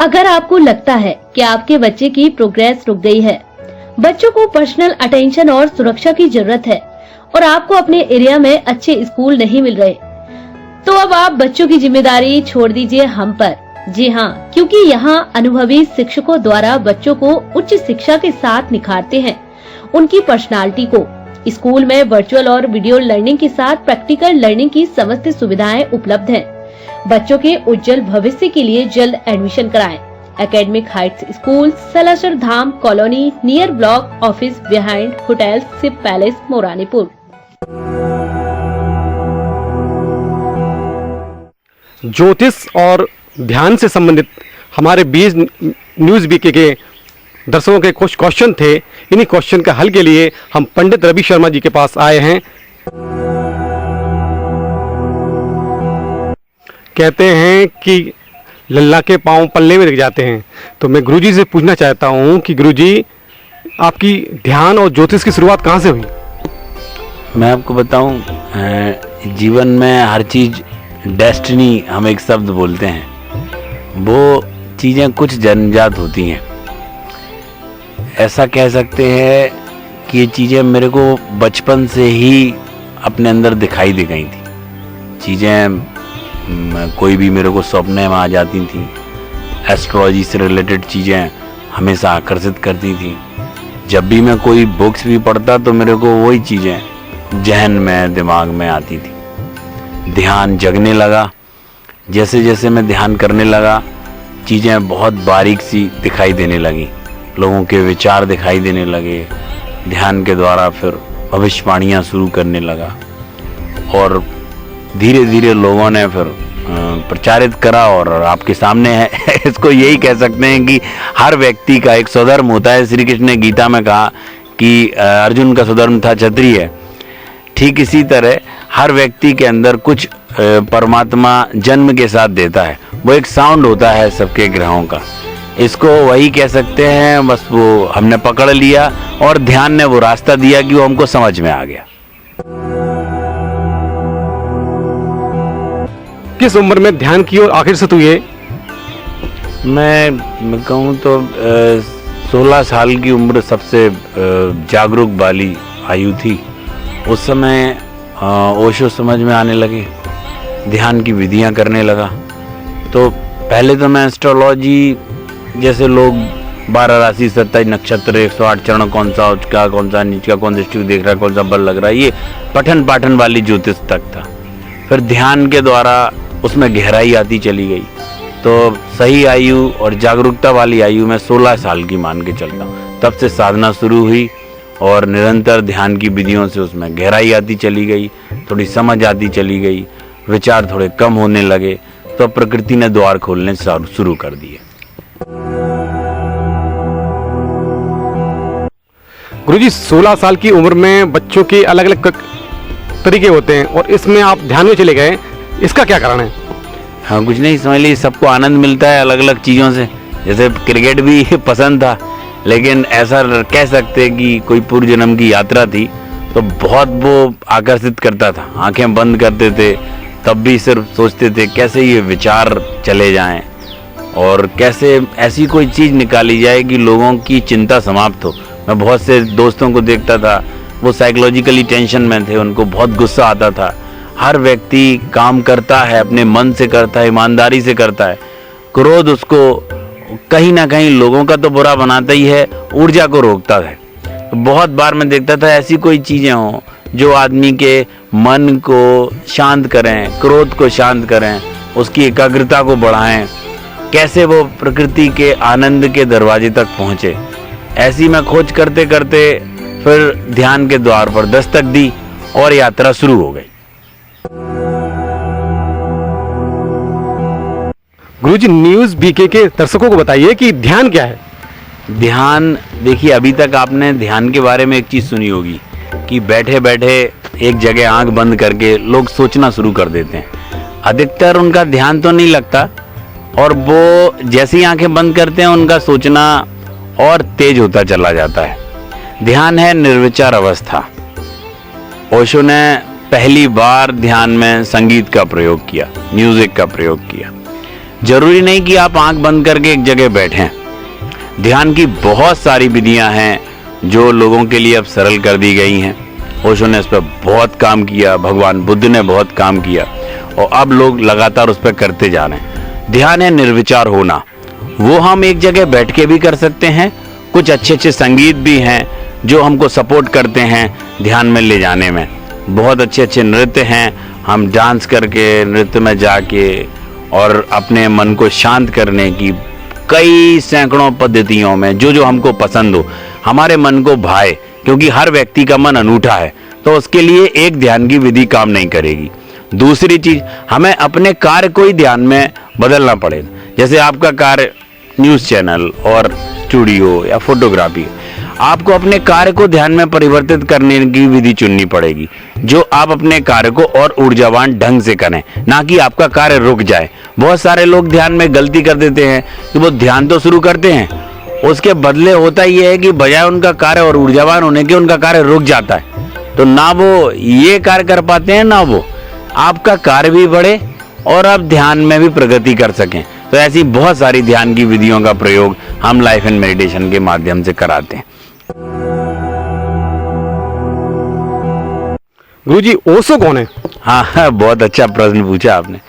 अगर आपको लगता है कि आपके बच्चे की प्रोग्रेस रुक गई है, बच्चों को पर्सनल अटेंशन और सुरक्षा की जरूरत है और आपको अपने एरिया में अच्छे स्कूल नहीं मिल रहे, तो अब आप बच्चों की जिम्मेदारी छोड़ दीजिए हम पर। जी हाँ, क्योंकि यहाँ अनुभवी शिक्षकों द्वारा बच्चों को उच्च शिक्षा के साथ निखारते हैं उनकी पर्सनालिटी को। स्कूल में वर्चुअल और वीडियो लर्निंग के साथ प्रैक्टिकल लर्निंग की समस्त सुविधाएं उपलब्ध हैं। बच्चों के उज्जवल भविष्य के लिए जल्द एडमिशन कराएं। Academic heights school, Salasar Dham colony, near block office, behind hotel ship palace, Moranipur. ज्योतिष और ध्यान से संबंधित हमारे बीज न्यूज बीके के दर्शकों के कुछ क्वेश्चन थे। इन्हीं क्वेश्चन के हल के लिए हम पंडित रवि शर्मा जी के पास आए हैं। कहते हैं कि लल्ला के पांव पल्ले में दिख जाते हैं, तो मैं गुरुजी से पूछना चाहता हूं कि गुरुजी, आपकी ध्यान और ज्योतिष की शुरुआत कहां से हुई? मैं आपको बताऊं, जीवन में हर चीज़ डेस्टिनी हम एक शब्द बोलते हैं, वो चीज़ें कुछ जन्मजात होती हैं। ऐसा कह सकते हैं कि ये चीज़ें मेरे को बचपन से ही अपने अंदर दिखाई दे गई थी। चीज़ें कोई भी मेरे को सपने में आ जाती थी। एस्ट्रोलॉजी से रिलेटेड चीज़ें हमेशा आकर्षित करती थी। जब भी मैं कोई बुक्स भी पढ़ता तो मेरे को वही चीज़ें जहन में, दिमाग में आती थी। ध्यान जगने लगा। जैसे जैसे मैं ध्यान करने लगा, चीज़ें बहुत बारीक सी दिखाई देने लगी। लोगों के विचार दिखाई देने लगे। ध्यान के द्वारा फिर भविष्यवाणियाँ शुरू करने लगा और धीरे धीरे लोगों ने फिर प्रचारित करा और आपके सामने है। इसको यही कह सकते हैं कि हर व्यक्ति का एक स्वधर्म होता है। श्री कृष्ण ने गीता में कहा कि अर्जुन का स्वधर्म था क्षत्रिय। ठीक इसी तरह हर व्यक्ति के अंदर कुछ परमात्मा जन्म के साथ देता है। वो एक साउंड होता है सबके ग्रहों का। इसको वही कह सकते हैं। बस वो हमने पकड़ लिया और ध्यान ने वो रास्ता दिया कि वो हमको समझ में आ गया। किस उम्र में ध्यान की ओर आखिर से तू ये? मैं कहूँ तो 16 साल की उम्र सबसे जागरूक वाली आयु थी। उस समय ओशो समझ में आने लगे, ध्यान की विधियाँ करने लगा। तो पहले तो मैं एस्ट्रोलॉजी, जैसे लोग 12 राशि, 27 नक्षत्र, 108 चरण, कौन सा उच्च का, कौन सा नीच का, कौन दृष्टि देख रहा है, कौन सा बल लग रहा है, ये पठन पाठन वाली ज्योतिष तक था। फिर ध्यान के द्वारा उसमें गहराई आती चली गई। तो सही आयु और जागरूकता वाली आयु में 16 साल की मान के चलता हूँ। तब से साधना शुरू हुई और निरंतर ध्यान की विधियों से उसमें गहराई आती चली गई, थोड़ी समझ आती चली गई, विचार थोड़े कम होने लगे। तो प्रकृति ने द्वार खोलने शुरू कर दिए। गुरुजी, 16 साल की उम्र में बच्चों के अलग अलग तरीके होते हैं और इसमें आप ध्यान में चले गए, इसका क्या कारण है? हाँ, कुछ नहीं, समझ लीजिए सबको आनंद मिलता है अलग अलग चीज़ों से। जैसे क्रिकेट भी पसंद था, लेकिन ऐसा कह सकते हैं कि कोई पूर्व जन्म की यात्रा थी तो बहुत वो आकर्षित करता था। आंखें बंद करते थे तब भी सिर्फ सोचते थे कैसे ये विचार चले जाएं और कैसे ऐसी कोई चीज़ निकाली जाए कि लोगों की चिंता समाप्त हो। मैं बहुत से दोस्तों को देखता था, वो साइकोलॉजिकली टेंशन में थे, उनको बहुत गुस्सा आता था। हर व्यक्ति काम करता है, अपने मन से करता है, ईमानदारी से करता है। क्रोध उसको कहीं ना कहीं लोगों का तो बुरा बनाता ही है, ऊर्जा को रोकता है। बहुत बार मैं देखता था ऐसी कोई चीज़ें हों जो आदमी के मन को शांत करें, क्रोध को शांत करें, उसकी एकाग्रता को बढ़ाएं, कैसे वो प्रकृति के आनंद के दरवाजे तक पहुँचे। ऐसी मैं खोज करते करते फिर ध्यान के द्वार पर दस्तक दी और यात्रा शुरू हो गई। गुरुजी, न्यूज बीके के दर्शकों को बताइए कि ध्यान क्या है? ध्यान, देखिए अभी तक आपने ध्यान के बारे में एक चीज़ सुनी होगी कि बैठे बैठे एक जगह आंख बंद करके लोग सोचना शुरू कर देते हैं। अधिकतर उनका ध्यान तो नहीं लगता और वो जैसे ही आंखें बंद करते हैं उनका सोचना और तेज होता चला जाता है। ध्यान है निर्विचार अवस्था। ओशो ने पहली बार ध्यान में संगीत का प्रयोग किया, म्यूजिक का प्रयोग किया। जरूरी नहीं कि आप आंख बंद करके एक जगह बैठें। ध्यान की बहुत सारी विधियां हैं जो लोगों के लिए अब सरल कर दी गई हैं। ओशो ने इस पर बहुत काम किया, भगवान बुद्ध ने बहुत काम किया और अब लोग लगातार उस पर करते जा रहे हैं। ध्यान है निर्विचार होना, वो हम एक जगह बैठ के भी कर सकते हैं। कुछ अच्छे अच्छे संगीत भी हैं जो हमको सपोर्ट करते हैं ध्यान में ले जाने में। बहुत अच्छे अच्छे नृत्य हैं, हम डांस करके नृत्य में जाके और अपने मन को शांत करने की कई सैकड़ों पद्धतियों में जो जो हमको पसंद हो, हमारे मन को भाए, क्योंकि हर व्यक्ति का मन अनूठा है, तो उसके लिए एक ध्यान की विधि काम नहीं करेगी। दूसरी चीज, हमें अपने कार्य को ही ध्यान में बदलना पड़ेगा। जैसे आपका कार्य न्यूज़ चैनल और स्टूडियो या फोटोग्राफी, आपको अपने कार्य को ध्यान में परिवर्तित करने की विधि चुननी पड़ेगी जो आप अपने कार्य को और ऊर्जावान ढंग से करें, ना कि आपका कार्य रुक जाए। बहुत सारे लोग ध्यान में गलती कर देते हैं कि वो ध्यान तो शुरू करते हैं, उसके बदले होता ये है कि बजाय उनका कार्य और ऊर्जावान होने के उनका कार्य रुक जाता है। तो ना वो ये कार्य कर पाते हैं, ना वो आपका कार्य भी बढ़े और आप ध्यान में भी प्रगति कर सकें। तो ऐसी बहुत सारी ध्यान की विधियों का प्रयोग हम लाइफ एंड मेडिटेशन के माध्यम से कराते हैं। गुरुजी, ओशो कौन है? हाँ, बहुत अच्छा प्रश्न पूछा आपने।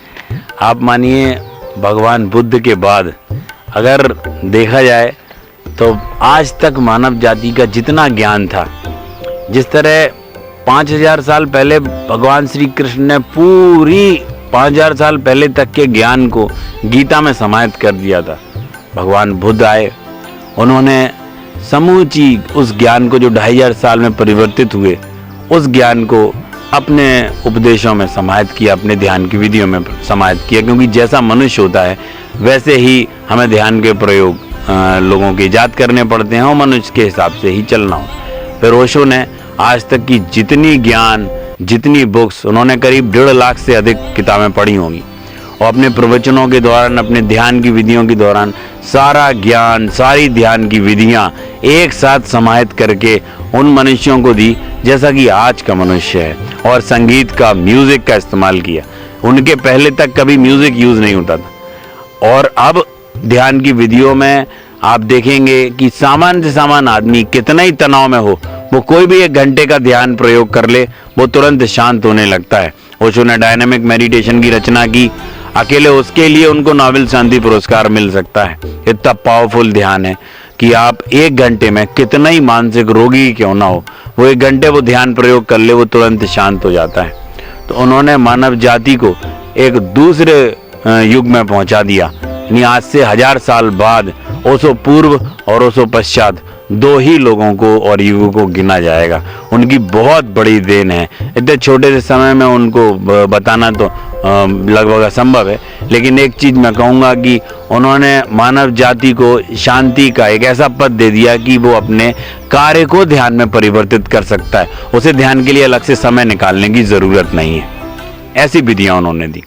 आप मानिए, भगवान बुद्ध के बाद अगर देखा जाए तो आज तक मानव जाति का जितना ज्ञान था, जिस तरह 5000 साल पहले भगवान श्री कृष्ण ने पूरी 5000 साल पहले तक के ज्ञान को गीता में समाहित कर दिया था, भगवान बुद्ध आए, उन्होंने समूची उस ज्ञान को जो 2500 साल में परिवर्तित हुए, उस ज्ञान को अपने उपदेशों में समाहित किया, अपने ध्यान की विधियों में समाहित किया। क्योंकि जैसा मनुष्य होता है वैसे ही हमें ध्यान के प्रयोग लोगों के ईजाद करने पड़ते हैं और मनुष्य के हिसाब से ही चलना हो। फिर ओशो ने आज तक की जितनी ज्ञान, जितनी बुक्स, उन्होंने करीब 1.5 लाख से अधिक किताबें पढ़ी होंगी और अपने प्रवचनों के दौरान, अपने ध्यान की विधियों के दौरान सारा ज्ञान, सारी ध्यान की विधियां एक साथ समाहित करके उन मनुष्यों को दी जैसा कि आज का मनुष्य है। और संगीत का, म्यूजिक का इस्तेमाल किया। उनके पहले तक कभी म्यूजिक यूज नहीं होता था और अब ध्यान की विधियों में आप देखेंगे कि सामान्य से सामान्य आदमी कितना ही तनाव में हो, वो कोई भी 1 घंटे का ध्यान प्रयोग कर ले, वो तुरंत शांत होने लगता है। ओशो ने डायनामिक मेडिटेशन की रचना की, अकेले उसके लिए उनको नोबेल शांति पुरस्कार मिल सकता है। इतना पावरफुल ध्यान है कि आप 1 घंटे में कितना ही मानसिक रोगी क्यों ना हो, वो 1 घंटे वो ध्यान प्रयोग कर ले, वो तुरंत शांत हो जाता है। तो उन्होंने मानव जाति को एक दूसरे युग में पहुंचा दिया। यानी आज से 1000 साल बाद ओशो पूर्व और ओशो पश्चात 2 ही लोगों को और युगों को गिना जाएगा। उनकी बहुत बड़ी देन है। इतने छोटे से समय में उनको बताना तो लगभग असंभव है, लेकिन एक चीज मैं कहूँगा कि उन्होंने मानव जाति को शांति का एक ऐसा पद दे दिया कि वो अपने कार्य को ध्यान में परिवर्तित कर सकता है। उसे ध्यान के लिए अलग से समय निकालने की जरूरत नहीं है। ऐसी विधियां उन्होंने दी।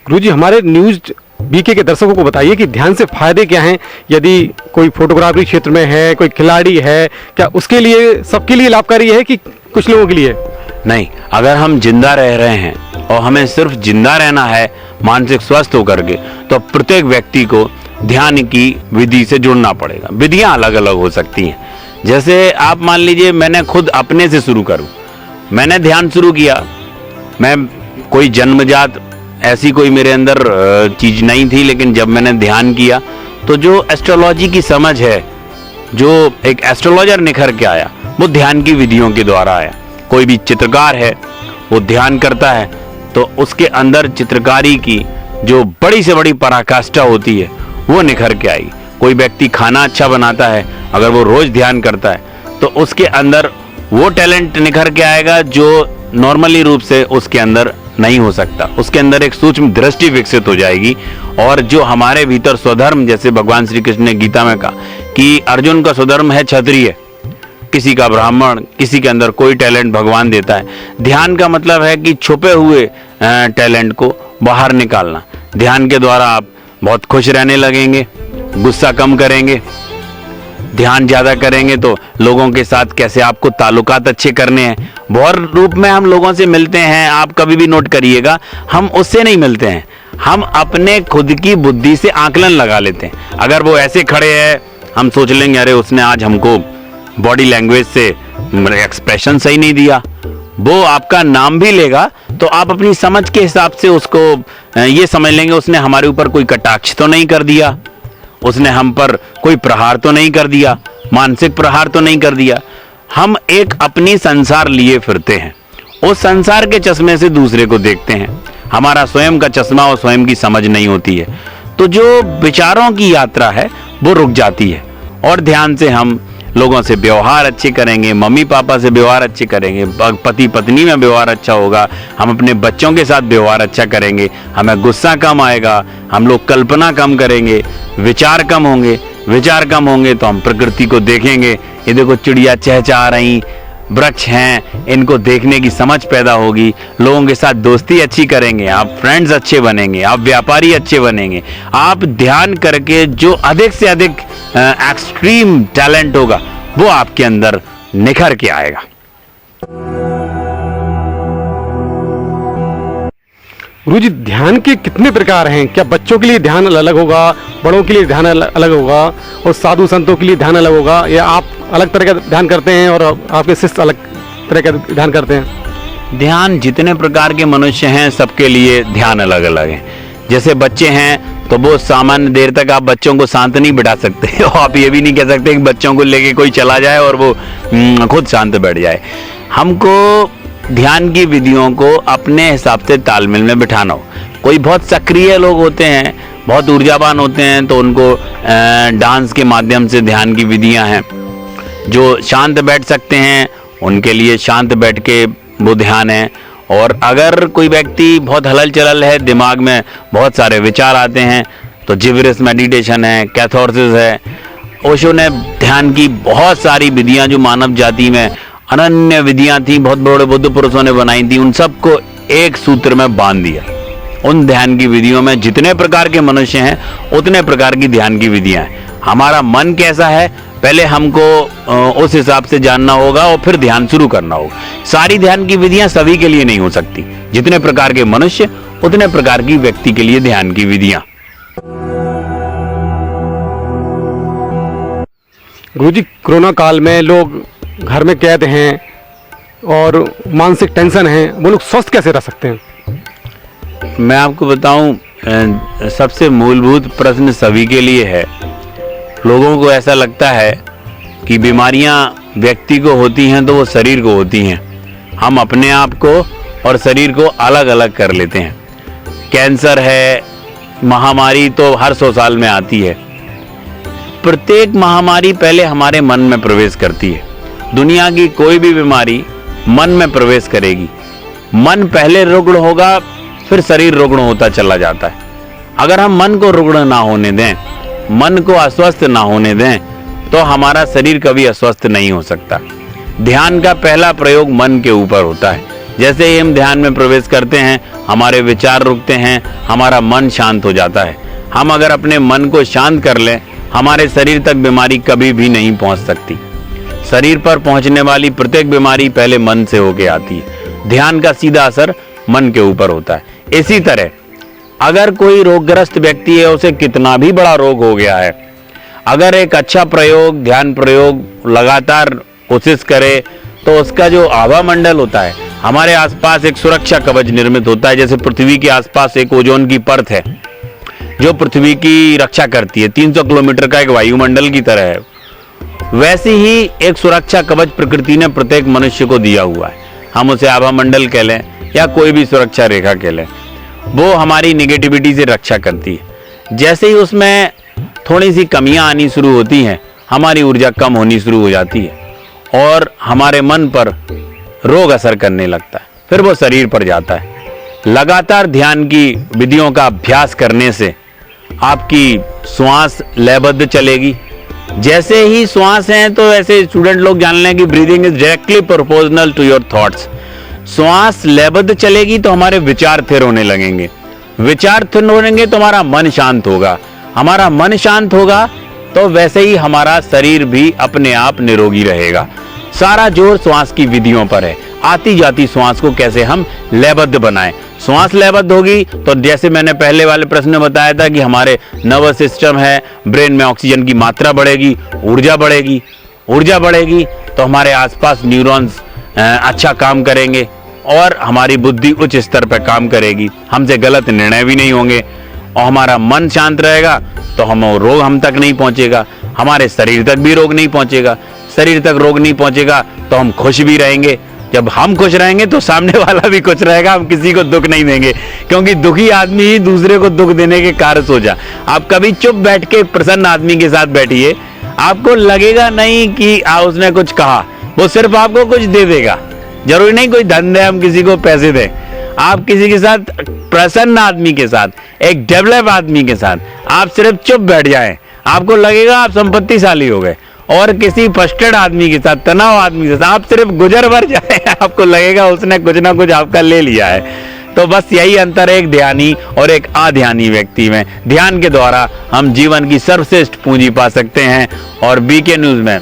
गुरुजी, हमारे न्यूज बीके के दर्शकों को बताइए कि ध्यान से फायदे क्या हैं। यदि कोई फोटोग्राफी क्षेत्र में है, कोई खिलाड़ी है, क्या उसके लिए, सबके लिए लाभकारी है कि कुछ लोगों के लिए? नहीं, अगर हम जिंदा रह रहे हैं और हमें सिर्फ जिंदा रहना है मानसिक स्वस्थ होकर के, तो प्रत्येक व्यक्ति को ध्यान की विधि से जुड़ना पड़ेगा। विधियां अलग अलग हो सकती हैं। जैसे आप मान लीजिए, मैंने खुद अपने से शुरू करूं, मैंने ध्यान शुरू किया, मैं कोई जन्मजात ऐसी कोई मेरे अंदर चीज नहीं थी, लेकिन जब मैंने ध्यान किया तो जो एस्ट्रोलॉजी की समझ है, जो एक एस्ट्रोलॉजर निखर के आया, वो ध्यान की विधियों के द्वारा आया। कोई भी चित्रकार है, वो ध्यान करता है तो उसके अंदर चित्रकारी की जो बड़ी से बड़ी पराकाष्ठा होती है वो निखर के आएगी। कोई व्यक्ति खाना अच्छा बनाता है, अगर वो रोज ध्यान करता है तो उसके अंदर वो टैलेंट निखर के आएगा जो नॉर्मली रूप से उसके अंदर नहीं हो सकता। उसके अंदर एक सूक्ष्म दृष्टि विकसित हो जाएगी। और जो हमारे भीतर स्वधर्म, जैसे भगवान श्री कृष्ण ने गीता में कहा कि अर्जुन का स्वधर्म है क्षत्रिय, किसी का ब्राह्मण, किसी के अंदर कोई टैलेंट भगवान देता है। ध्यान का मतलब है कि छुपे हुए टैलेंट को बाहर निकालना। ध्यान के द्वारा आप बहुत खुश रहने लगेंगे, गुस्सा कम करेंगे, ध्यान ज़्यादा करेंगे तो लोगों के साथ कैसे आपको ताल्लुकात अच्छे करने हैं। बहुत रूप में हम लोगों से मिलते हैं, आप कभी भी नोट करिएगा, हम उससे नहीं मिलते हैं, हम अपने खुद की बुद्धि से आकलन लगा लेते हैं। अगर वो ऐसे खड़े हैं, हम सोच लेंगे अरे उसने आज हमको बॉडी लैंग्वेज से एक्सप्रेशन सही नहीं दिया। वो आपका नाम भी लेगा तो आप अपनी समझ के हिसाब से उसको ये समझ लेंगे उसने हमारे ऊपर कोई कटाक्ष तो नहीं कर दिया, उसने हम पर कोई प्रहार तो नहीं कर दिया, मानसिक प्रहार तो नहीं कर दिया। हम एक अपनी संसार लिए फिरते हैं, उस संसार के चश्मे से दूसरे को देखते हैं, हमारा स्वयं का चश्मा और स्वयं की समझ नहीं होती है। तो जो विचारों की यात्रा है वो रुक जाती है। और ध्यान से हम लोगों से व्यवहार अच्छे करेंगे, मम्मी पापा से व्यवहार अच्छे करेंगे, पति पत्नी में व्यवहार अच्छा होगा, हम अपने बच्चों के साथ व्यवहार अच्छा करेंगे, हमें गुस्सा कम आएगा, हम लोग कल्पना कम करेंगे, विचार कम होंगे। विचार कम होंगे तो हम प्रकृति को देखेंगे, ये देखो चिड़िया चहचहा रही, वृक्ष हैं, इनको देखने की समझ पैदा होगी। लोगों के साथ दोस्ती अच्छी करेंगे, आप फ्रेंड्स अच्छे बनेंगे, आप व्यापारी अच्छे बनेंगे। आप ध्यान करके जो अधिक से अधिक एक्सट्रीम टैलेंट होगा वो आपके अंदर निखर के आएगा। गुरुजी, ध्यान के कितने प्रकार हैं? क्या बच्चों के लिए ध्यान अलग होगा, बड़ों के लिए ध्यान अलग होगा, और साधु संतों के लिए ध्यान अलग होगा, या आप अलग तरह का ध्यान करते हैं और आपके शिष्य अलग तरह का ध्यान करते हैं? ध्यान जितने प्रकार के मनुष्य हैं सबके लिए ध्यान अलग अलग है। जैसे बच्चे हैं तो वो सामान्य देर तक आप बच्चों को शांत नहीं बिठा सकते आप ये भी नहीं कह सकते कि बच्चों को लेके कोई चला जाए और वो खुद शांत बैठ जाए। हमको ध्यान की विधियों को अपने हिसाब से तालमेल में बिठाना हो। कोई बहुत सक्रिय लोग होते हैं, बहुत ऊर्जावान होते हैं, तो उनको डांस के माध्यम से ध्यान की विधियां हैं। जो शांत बैठ सकते हैं उनके लिए शांत बैठ के वो ध्यान है। और अगर कोई व्यक्ति बहुत हलल चलल है, दिमाग में बहुत सारे विचार आते हैं, तो जिब्रिस मेडिटेशन है, कैथार्सिस है। ओशो ने ध्यान की बहुत सारी विधियां जो मानव जाति में अनन्य विधियां थी, बहुत बड़े बुद्ध पुरुषों ने बनाई थी, उन सबको एक सूत्र में बांध दिया। उन ध्यान की विधियों में जितने प्रकार के मनुष्य हैं उतने प्रकार की ध्यान की विधियां हैं। हमारा मन कैसा है पहले हमको उस हिसाब से जानना होगा और फिर ध्यान शुरू करना होगा। सारी ध्यान की विधियां सभी के लिए नहीं हो सकती। जितने प्रकार के मनुष्य उतने प्रकार की व्यक्ति के लिए ध्यान की विधियां। गुरुजी, कोरोना काल में लोग घर में कैद हैं और मानसिक टेंशन है, वो लोग स्वस्थ कैसे रह सकते हैं? मैं आपको बताऊं, सबसे मूलभूत प्रश्न सभी के लिए है। लोगों को ऐसा लगता है कि बीमारियां व्यक्ति को होती हैं तो वो शरीर को होती हैं। हम अपने आप को और शरीर को अलग अलग कर लेते हैं। कैंसर है, महामारी तो हर 100 साल में आती है। प्रत्येक महामारी पहले हमारे मन में प्रवेश करती है। दुनिया की कोई भी बीमारी मन में प्रवेश करेगी। मन पहले रुग्ण होगा, फिर शरीर रुग्ण होता चला जाता है। अगर हम मन को रुग्ण ना होने दें, मन को अस्वस्थ ना होने दें, तो हमारा शरीर कभी अस्वस्थ नहीं हो सकता। ध्यान का पहला प्रयोग मन के ऊपर होता है। जैसे ही हम ध्यान में प्रवेश करते हैं, हमारे विचार रुकते हैं, हमारा मन शांत हो जाता है। हम अगर अपने मन को शांत कर लें, हमारे शरीर तक बीमारी कभी भी नहीं पहुंच सकती। शरीर पर पहुंचने वाली प्रत्येक बीमारी पहले मन से होके आती है। ध्यान का सीधा असर मन के ऊपर होता है। इसी तरह अगर कोई रोगग्रस्त व्यक्ति है, उसे कितना भी बड़ा रोग हो गया है, अगर एक अच्छा प्रयोग, ध्यान प्रयोग लगातार कोशिश करे, तो उसका जो आभा मंडल होता है, हमारे आसपास एक सुरक्षा कवच निर्मित होता है। जैसे पृथ्वी के आसपास एक ओजोन की परत है जो पृथ्वी की रक्षा करती है, 300 किलोमीटर का एक वायुमंडल की तरह है। वैसे ही एक सुरक्षा कवच प्रकृति ने प्रत्येक मनुष्य को दिया हुआ है। हम उसे आभा मंडल कह लें या कोई भी सुरक्षा रेखा कह लें, वो हमारी निगेटिविटी से रक्षा करती है। जैसे ही उसमें थोड़ी सी कमियां आनी शुरू होती हैं, हमारी ऊर्जा कम होनी शुरू हो जाती है और हमारे मन पर रोग असर करने लगता है, फिर वो शरीर पर जाता है। लगातार ध्यान की विधियों का अभ्यास करने से आपकी श्वास लयबद्ध चलेगी। जैसे ही श्वास है, तो ऐसे स्टूडेंट लोग जान लें कि breathing is directly proportional to your thoughts. श्वास लयबद्ध चलेगी तो हमारे विचार स्थिर होने लगेंगे। विचार स्थिर होंगे तो हमारा मन शांत होगा। हमारा मन शांत होगा तो वैसे ही हमारा शरीर भी अपने आप निरोगी रहेगा। सारा जोर श्वास की विधियों पर है। आती जाती श्वास को कैसे हम लयबद्ध बनाएं। श्वास लयबद्ध होगी तो जैसे मैंने पहले वाले प्रश्न में बताया था कि हमारे नर्वस सिस्टम है, ब्रेन में ऑक्सीजन की मात्रा बढ़ेगी, ऊर्जा बढ़ेगी। ऊर्जा बढ़ेगी तो हमारे आसपास न्यूरॉन्स अच्छा काम करेंगे और हमारी बुद्धि उच्च स्तर पर काम करेगी। हमसे गलत निर्णय भी नहीं होंगे और हमारा मन शांत रहेगा तो रोग हम तक नहीं पहुंचेगा, हमारे शरीर तक भी रोग नहीं पहुंचेगा। शरीर तक रोग नहीं पहुंचेगा तो हम खुश भी रहेंगे। जब हम खुश रहेंगे तो सामने वाला भी खुश रहेगा। हम किसी को दुख नहीं देंगे, क्योंकि दुखी आदमी ही दूसरे को दुख देने के कार्य सोचा। आप कभी चुप बैठ के प्रसन्न आदमी के साथ बैठिए, आपको लगेगा नहीं कि उसने कुछ कहा, वो सिर्फ आपको कुछ दे देगा। जरूरी नहीं कोई धन दे, हम किसी को पैसे दें। आप किसी के साथ प्रसन्न आदमी के साथ, एक डेवलप आदमी के साथ आप सिर्फ चुप बैठ जाएं, आपको लगेगा आप संपत्तिशाली हो गए। और किसी फर्स्टेड आदमी के साथ, तनाव आदमी के साथ आप सिर्फ गुजर भर जाए, आपको लगेगा उसने कुछ ना कुछ आपका ले लिया है। तो बस यही अंतर है एक ध्यानी और एक अध्यानी व्यक्ति में। ध्यान के द्वारा हम जीवन की सर्वश्रेष्ठ पूंजी पा सकते हैं। और बीके न्यूज में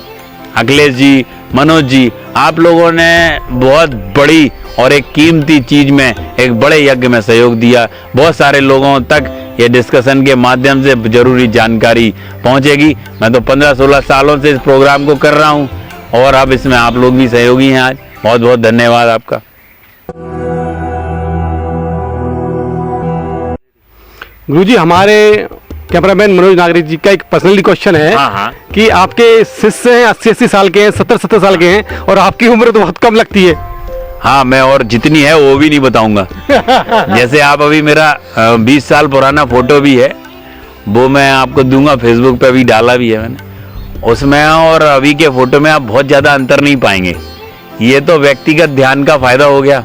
अखिलेश जी, मनोज जी, आप लोगों ने बहुत बड़ी और एक कीमती चीज में, एक बड़े यज्ञ में सहयोग दिया। बहुत सारे लोगों तक ये डिस्कशन के माध्यम से जरूरी जानकारी पहुंचेगी। मैं तो 15-16 सालों से इस प्रोग्राम को कर रहा हूं और अब इसमें आप लोग भी सहयोगी हैं। आज बहुत बहुत धन्यवाद आपका। गुरुजी, हमारे कैमरामैन मनोज नागरिक जी का एक पर्सनली क्वेश्चन है। हाँ। कि आपके शिष्य हैं 80-80 साल के हैं, 70-70 साल के हैं और आपकी उम्र तो बहुत कम लगती है। हाँ, मैं और जितनी है वो भी नहीं बताऊंगा। जैसे आप अभी मेरा 20 साल पुराना फोटो भी है, वो मैं आपको दूंगा, फेसबुक पे भी डाला भी है मैंने। उसमें और अभी के फोटो में आप बहुत ज्यादा अंतर नहीं पाएंगे। ये तो व्यक्तिगत ध्यान का फायदा हो गया।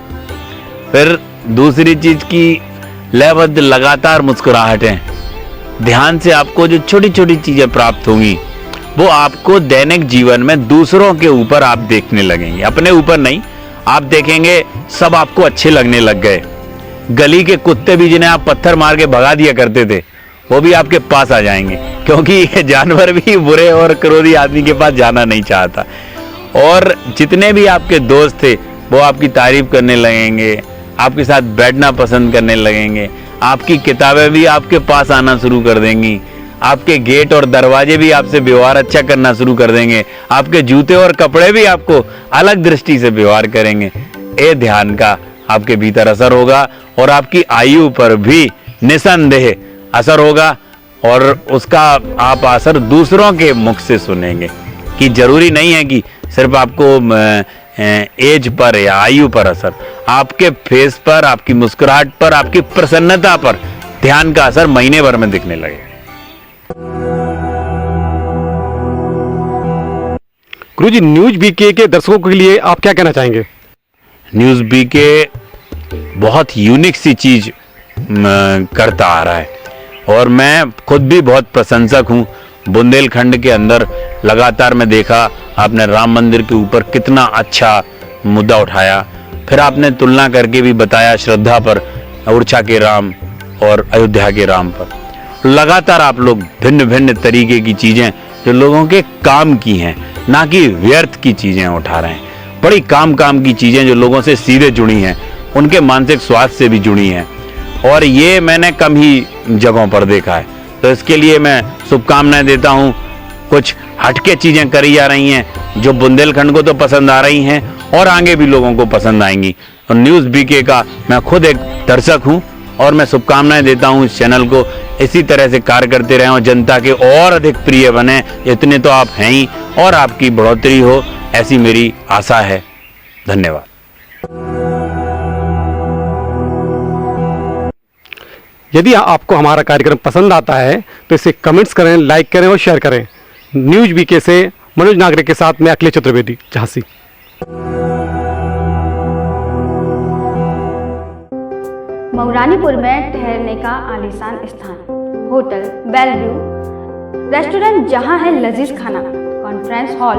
फिर दूसरी चीज की लयबद्ध लगातार मुस्कुराहटें। ध्यान से आपको जो छोटी छोटी चीजें प्राप्त होंगी वो आपको दैनिक जीवन में दूसरों के ऊपर आप देखने लगेंगे, अपने ऊपर नहीं। आप देखेंगे सब आपको अच्छे लगने लग गए। गली के कुत्ते भी जिन्हें आप पत्थर मार के भगा दिया करते थे, वो भी आपके पास आ जाएंगे, क्योंकि ये जानवर भी बुरे और क्रोधी आदमी के पास जाना नहीं चाहता। और जितने भी आपके दोस्त थे वो आपकी तारीफ करने लगेंगे, आपके साथ बैठना पसंद करने लगेंगे। आपकी किताबें भी आपके पास आना शुरू कर देंगी। आपके गेट और दरवाजे भी आपसे व्यवहार अच्छा करना शुरू कर देंगे। आपके जूते और कपड़े भी आपको अलग दृष्टि से व्यवहार करेंगे। ये ध्यान का आपके भीतर असर होगा और आपकी आयु पर भी निसंदेह असर होगा। और उसका आप असर दूसरों के मुख से सुनेंगे कि जरूरी नहीं है कि सिर्फ आपको एज पर या आयु पर असर, आपके फेस पर, आपकी मुस्कुराहट पर, आपकी प्रसन्नता पर ध्यान का असर महीने भर में दिखने लगेगा। गुरुजी, न्यूज बीके के दर्शकों के लिए आप क्या कहना चाहेंगे? न्यूज बीके बहुत यूनिक सी चीज करता आ रहा है और मैं खुद भी बहुत प्रशंसक हूँ। बुंदेलखंड के अंदर लगातार मैं देखा आपने राम मंदिर के ऊपर कितना अच्छा मुद्दा उठाया, फिर आपने तुलना करके भी बताया श्रद्धा पर, ओरछा के राम और अयोध्या के राम पर। लगातार आप लोग भिन्न भिन्न तरीके की चीजें जो लोगों के काम की हैं, ना कि व्यर्थ की चीजें उठा रहे हैं। बड़ी काम की चीजें जो लोगों से सीधे जुड़ी हैं, उनके मानसिक स्वास्थ्य से भी जुड़ी हैं, और ये मैंने कम ही जगहों पर देखा है। तो इसके लिए मैं शुभकामनाएं देता हूँ। कुछ हटके चीजें करी जा रही हैं जो बुंदेलखंड को तो पसंद आ रही हैं और आगे भी लोगों को पसंद आएंगी। और न्यूज बीके का मैं खुद एक दर्शक हूँ और मैं शुभकामनाएं देता हूँ इस चैनल को इसी तरह से कार्य करते रहें और जनता के और अधिक प्रिय बने। इतने तो आप हैं ही, और आपकी बढ़ोतरी हो, ऐसी मेरी आशा है। धन्यवाद। यदि आपको हमारा कार्यक्रम पसंद आता है तो इसे कमेंट्स करें, लाइक करें और शेयर करें। न्यूज बीके से मनोज नागरिक के साथ मैं अखिलेश चतुर्वेदी, झांसी। मऊरानीपुर में ठहरने का आलीशान स्थान, होटल बेलव्यू, रेस्टोरेंट जहां है लजीज खाना, conference hall,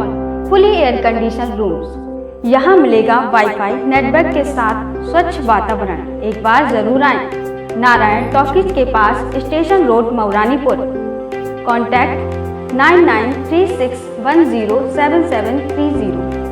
fully air condition rooms. यहां मिलेगा वाईफाई नेटवर्क के साथ स्वच्छ वातावरण। एक बार जरूर आएं। नारायण टॉकीज के पास, स्टेशन रोड, मऊरानीपुर। कॉन्टैक्ट 9936107730।